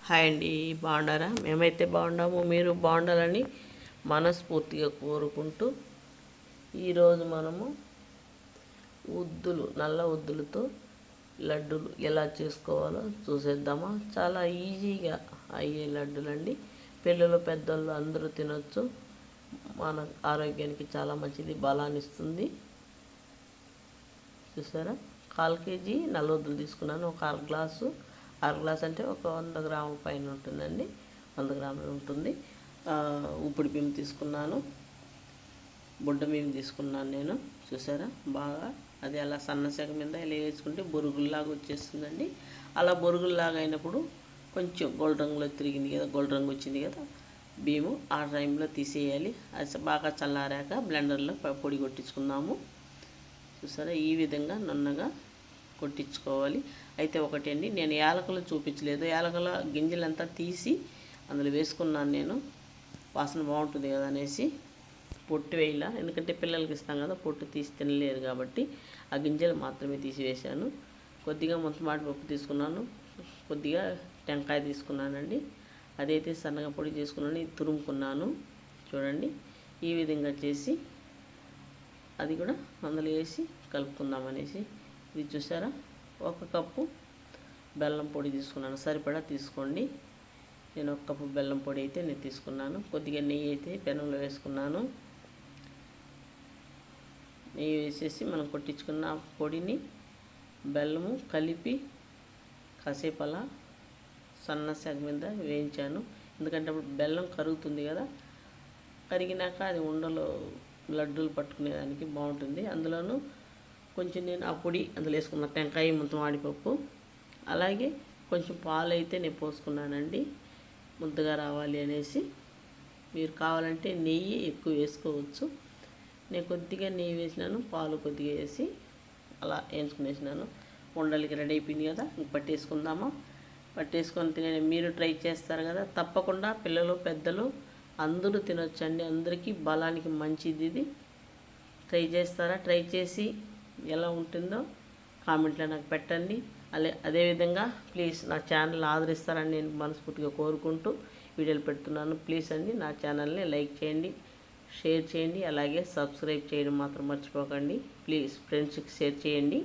Hi అండి, బాగున్నారా? మేమైతే బాగున్నాము. మీరు బాగుండాలని మనస్ఫూర్తిగా కోరుకుంటూ ఈరోజు మనము నల్ల ఉద్దులతో లడ్డూలు ఎలా చేసుకోవాలో చూసేద్దామా. చాలా ఈజీగా అయ్యే లడ్డూలండి. పిల్లలు పెద్దలు అందరూ తినొచ్చు. మన ఆరోగ్యానికి చాలా మంచిది, బలాన్ని ఇస్తుంది. చూసారా, 1/4 కేజీ నల్ల ఉద్దులు తీసుకున్నాను. ఒక అర గ్లాసు అంటే ఒక 100 గ్రాముల పైన ఉంటుందండి, 100 గ్రాములు ఉంటుంది. ఉప్పుడు బియ్యం తీసుకున్నాను, బుడ్డ బియ్యం తీసుకున్నాను నేను. చూసారా, బాగా అది అలా సన్నసగ మీద ఇలా వేసుకుంటే బొరుగుల్లాగా వచ్చేస్తుందండి. అలా బొరుగుల్లాగా అయినప్పుడు కొంచెం గోల్డ్ రంగులో తిరిగింది కదా, గోల్డ్ రంగు వచ్చింది కదా బియ్యము, ఆ టైంలో తీసేయాలి. అది బాగా చల్లారాక బ్లెండర్లో పొడి కొట్టించుకుందాము. చూసారా, ఈ విధంగా నున్నగా కొట్టించుకోవాలి. అయితే ఒకటి అండి, నేను యాలకులు చూపించలేదు. యాలకుల గింజలంతా తీసి అందులో వేసుకున్నాను నేను, వాసన బాగుంటుంది కదా అనేసి. పొట్టు వేయాల, ఎందుకంటే పిల్లలకి ఇస్తాం కదా, పొట్టు తీసి తినలేరు కాబట్టి ఆ గింజలు మాత్రమే తీసి వేశాను. కొద్దిగా మొత్తమాటి పప్పు తీసుకున్నాను, కొద్దిగా టెంకాయ తీసుకున్నానండి. అదైతే సన్నగా పొడి చేసుకున్నాను, ఇది తురుముకున్నాను. చూడండి, ఈ విధంగా చేసి అది కూడా అందులో వేసి కలుపుకుందాం అనేసి. ఇది చూసారా, 1 కప్పు బెల్లం పొడి తీసుకున్నాను, సరిపడా తీసుకోండి. నేను 1 కప్పు బెల్లం పొడి అయితే నేను తీసుకున్నాను. కొద్దిగా నెయ్యి అయితే పెనంలో వేసుకున్నాను. నెయ్యి వేసేసి మనం కొట్టించుకున్న పొడిని బెల్లము కలిపి కాసేపు అలా సన్న సెగ మీద వేయించాను. ఎందుకంటే అప్పుడు బెల్లం కరుగుతుంది కదా, కరిగినాక అది ఉండలు లడ్డూలు పట్టుకునేదానికి బాగుంటుంది. అందులోనూ కొంచెం నేను ఆ పొడి అందులో వేసుకున్న టెంకాయ మొత్తం ఆడిపప్పు, అలాగే కొంచెం పాలు అయితే నేను పోసుకున్నానండి, ముద్దగా రావాలి అనేసి. మీరు కావాలంటే నెయ్యి ఎక్కువ వేసుకోవచ్చు. నేను కొద్దిగా నెయ్యి వేసినాను, పాలు కొద్దిగా వేసి అలా వేసుకునేసినాను. ఉండలకి రెడీ అయిపోయింది కదా, ఇంక పట్టేసుకుందామా. పట్టేసుకొని తినే మీరు ట్రై చేస్తారు కదా, తప్పకుండా పిల్లలు పెద్దలు అందరూ తినొచ్చండి. అందరికీ బలానికి మంచిది ఇది. ట్రై చేస్తారా? ట్రై చేసి ఎలా ఉంటుందో కామెంట్లో నాకు పెట్టండి. అదేవిధంగా ప్లీజ్ నా ఛానల్ ఆదరిస్తారని నేను మనస్ఫూర్తిగా కోరుకుంటూ వీడియోలు పెడుతున్నాను. ప్లీజ్ అండి, నా ఛానల్ని లైక్ చేయండి, షేర్ చేయండి, అలాగే సబ్స్క్రైబ్ చేయడం మాత్రం మర్చిపోకండి. ప్లీజ్ ఫ్రెండ్స్కి షేర్ చేయండి.